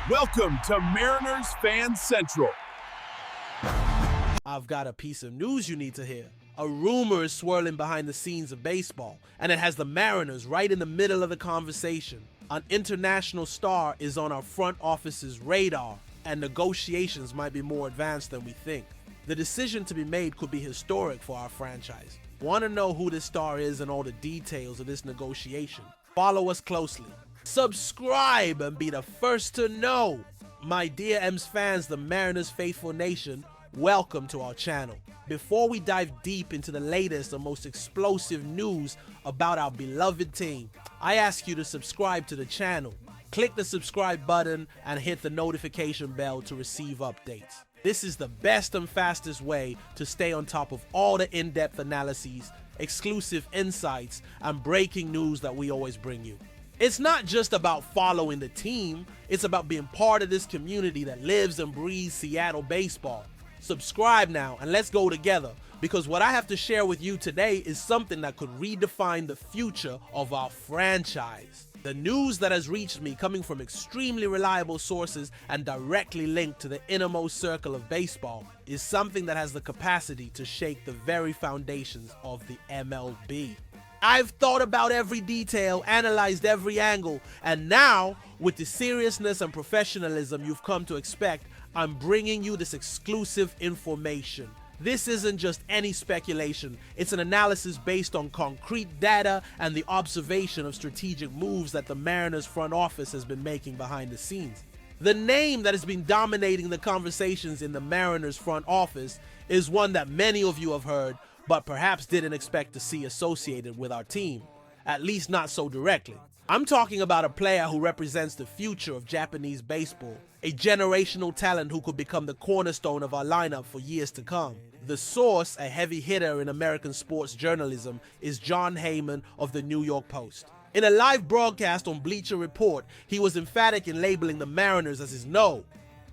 Welcome to Mariners Fan Central. I've got a piece of news you need to hear. A rumor is swirling behind the scenes of baseball, and it has the Mariners right in the middle of the conversation. An international star is on our front office's radar, and negotiations might be more advanced than we think. The decision to be made could be historic for our franchise. Want to know who this star is and all the details of this negotiation? Follow us closely. Subscribe and be the first to know. My dear M's fans, the Mariners faithful nation, welcome to our channel. Before we dive deep into the latest and most explosive news about our beloved team, I ask you to subscribe to the channel. Click the subscribe button and hit the notification bell to receive updates. This is the best and fastest way to stay on top of all the in-depth analyses, exclusive insights, and breaking news that we always bring you. It's not just about following the team, it's about being part of this community that lives and breathes Seattle baseball. Subscribe now and let's go together, because what I have to share with you today is something that could redefine the future of our franchise. The news that has reached me, coming from extremely reliable sources and directly linked to the innermost circle of baseball, is something that has the capacity to shake the very foundations of the MLB. I've thought about every detail, analyzed every angle, and now, with the seriousness and professionalism you've come to expect, I'm bringing you this exclusive information. This isn't just any speculation, it's an analysis based on concrete data and the observation of strategic moves that the Mariners front office has been making behind the scenes. The name that has been dominating the conversations in the Mariners front office is one that many of you have heard, but perhaps didn't expect to see associated with our team, at least not so directly. I'm talking about a player who represents the future of Japanese baseball, a generational talent who could become the cornerstone of our lineup for years to come. The source, a heavy hitter in American sports journalism, is Jon Heyman of the New York Post. In a live broadcast on Bleacher Report, he was emphatic in labeling the Mariners as his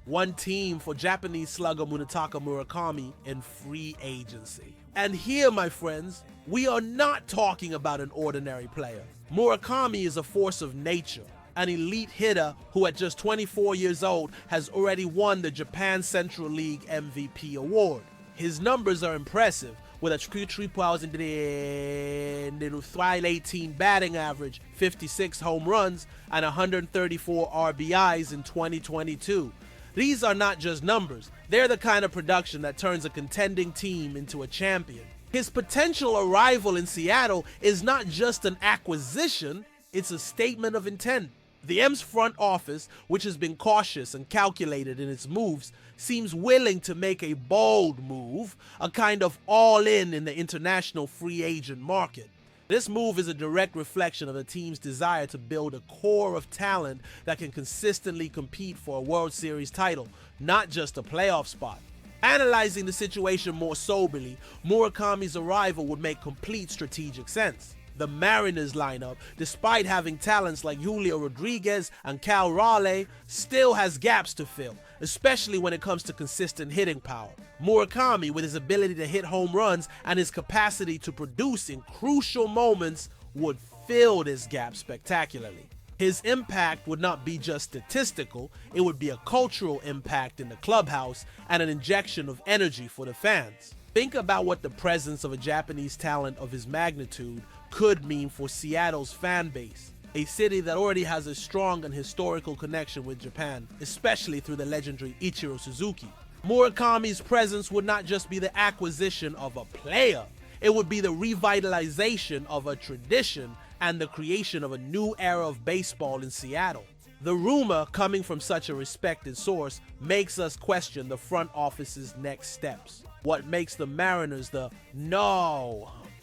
one team for Japanese slugger Munetaka Murakami in free agency. And here, my friends, we are not talking about an ordinary player. Murakami is a force of nature, an elite hitter who at just 24 years old has already won the Japan Central League MVP award. His numbers are impressive, with a 318 batting average, 56 home runs, and 134 RBIs in 2022. These are not just numbers, they're the kind of production that turns a contending team into a champion. His potential arrival in Seattle is not just an acquisition, it's a statement of intent. The M's front office, which has been cautious and calculated in its moves, seems willing to make a bold move, a kind of all-in in the international free agent market. This move is a direct reflection of the team's desire to build a core of talent that can consistently compete for a World Series title, not just a playoff spot. Analyzing the situation more soberly, Murakami's arrival would make complete strategic sense. The Mariners lineup, despite having talents like Julio Rodriguez and Cal Raleigh, still has gaps to fill, especially when it comes to consistent hitting power. Murakami, with his ability to hit home runs and his capacity to produce in crucial moments, would fill this gap spectacularly. His impact would not be just statistical, it would be a cultural impact in the clubhouse and an injection of energy for the fans. Think about what the presence of a Japanese talent of his magnitude could mean for Seattle's fan base, a city that already has a strong and historical connection with Japan, especially through the legendary Ichiro Suzuki. Murakami's presence would not just be the acquisition of a player, it would be the revitalization of a tradition and the creation of a new era of baseball in Seattle. The rumor, coming from such a respected source, makes us question the front office's next steps. What makes the Mariners the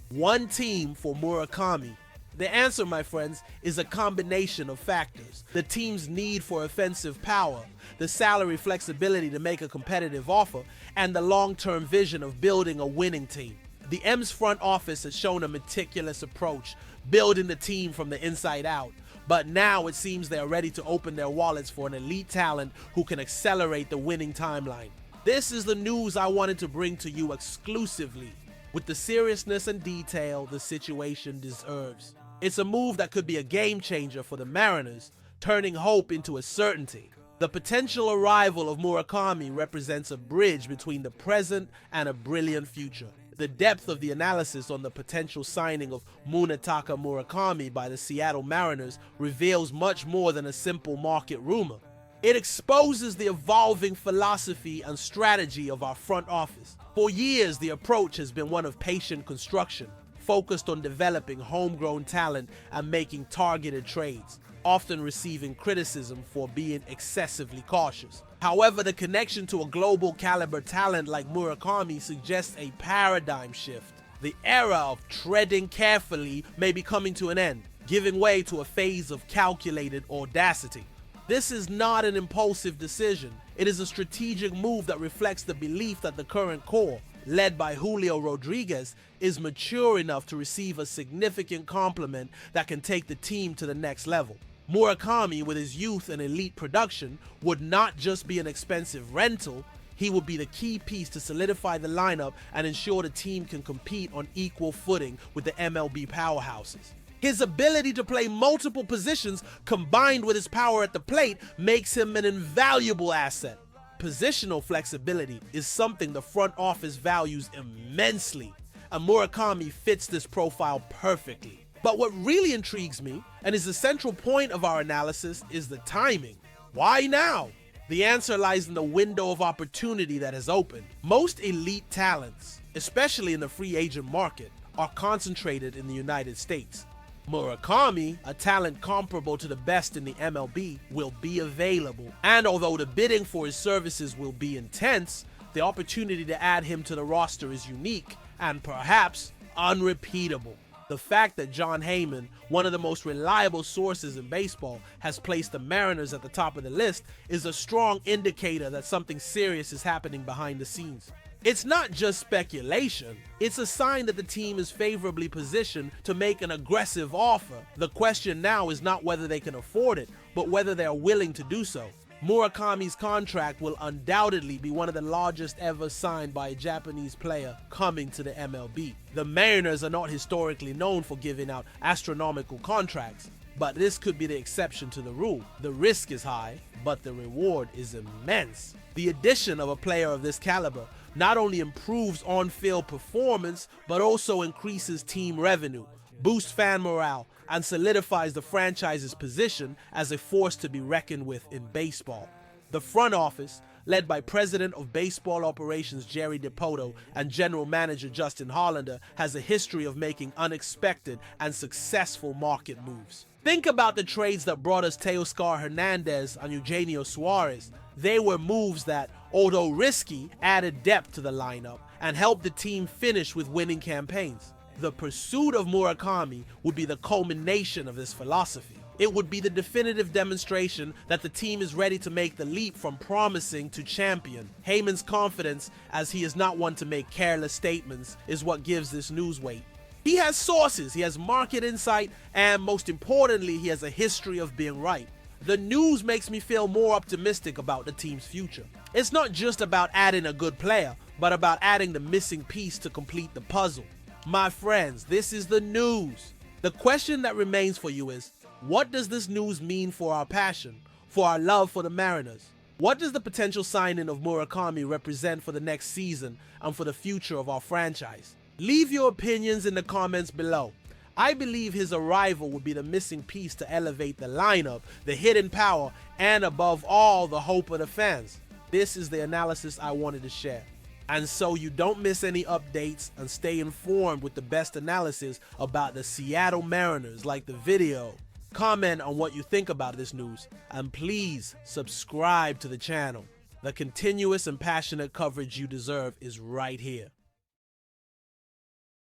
one team for Murakami? The answer, my friends, is a combination of factors. The team's need for offensive power, the salary flexibility to make a competitive offer, and the long-term vision of building a winning team. The M's front office has shown a meticulous approach, building the team from the inside out. But now it seems they are ready to open their wallets for an elite talent who can accelerate the winning timeline. This is the news I wanted to bring to you exclusively, with the seriousness and detail the situation deserves. It's a move that could be a game changer for the Mariners, turning hope into a certainty. The potential arrival of Murakami represents a bridge between the present and a brilliant future. The depth of the analysis on the potential signing of Munetaka Murakami by the Seattle Mariners reveals much more than a simple market rumor. It exposes the evolving philosophy and strategy of our front office. For years, the approach has been one of patient construction, focused on developing homegrown talent and making targeted trades, often receiving criticism for being excessively cautious. However, the connection to a global caliber talent like Murakami suggests a paradigm shift. The era of treading carefully may be coming to an end, giving way to a phase of calculated audacity. This is not an impulsive decision. It is a strategic move that reflects the belief that the current core, led by Julio Rodriguez, is mature enough to receive a significant compliment that can take the team to the next level. Murakami, with his youth and elite production, would not just be an expensive rental, he would be the key piece to solidify the lineup and ensure the team can compete on equal footing with the MLB powerhouses. His ability to play multiple positions combined with his power at the plate makes him an invaluable asset. Positional flexibility is something the front office values immensely, and Murakami fits this profile perfectly. But what really intrigues me, and is the central point of our analysis, is the timing. Why now? The answer lies in the window of opportunity that has opened. Most elite talents, especially in the free agent market, are concentrated in the United States. Murakami, a talent comparable to the best in the MLB, will be available, and although the bidding for his services will be intense, the opportunity to add him to the roster is unique and perhaps unrepeatable. The fact that Jon Heyman, one of the most reliable sources in baseball, has placed the Mariners at the top of the list is a strong indicator that something serious is happening behind the scenes. It's not just speculation, it's a sign that the team is favorably positioned to make an aggressive offer. The question now is not whether they can afford it, but whether they are willing to do so. Murakami's contract will undoubtedly be one of the largest ever signed by a Japanese player coming to the MLB. The Mariners are not historically known for giving out astronomical contracts, but this could be the exception to the rule. The risk is high, but the reward is immense. The addition of a player of this caliber not only improves on-field performance, but also increases team revenue, boosts fan morale, and solidifies the franchise's position as a force to be reckoned with in baseball. The front office, led by President of Baseball Operations Jerry Dipoto and General Manager Justin Hollander, has a history of making unexpected and successful market moves. Think about the trades that brought us Teoscar Hernandez and Eugenio Suarez. They were moves that, although risky, added depth to the lineup and helped the team finish with winning campaigns. The pursuit of Murakami would be the culmination of this philosophy. It would be the definitive demonstration that the team is ready to make the leap from promising to champion. Heyman's confidence, as he is not one to make careless statements, is what gives this news weight. He has sources, he has market insight, and most importantly, he has a history of being right. The news makes me feel more optimistic about the team's future. It's not just about adding a good player, but about adding the missing piece to complete the puzzle. My friends, this is the news. The question that remains for you is, what does this news mean for our passion, for our love for the Mariners? What does the potential signing of Murakami represent for the next season and for the future of our franchise? Leave your opinions in the comments below. I believe his arrival would be the missing piece to elevate the lineup, the hidden power, and above all, the hope of the fans. This is the analysis I wanted to share. And so you don't miss any updates and stay informed with the best analysis about the Seattle Mariners, like the video. Comment on what you think about this news, and please subscribe to the channel. The continuous and passionate coverage you deserve is right here.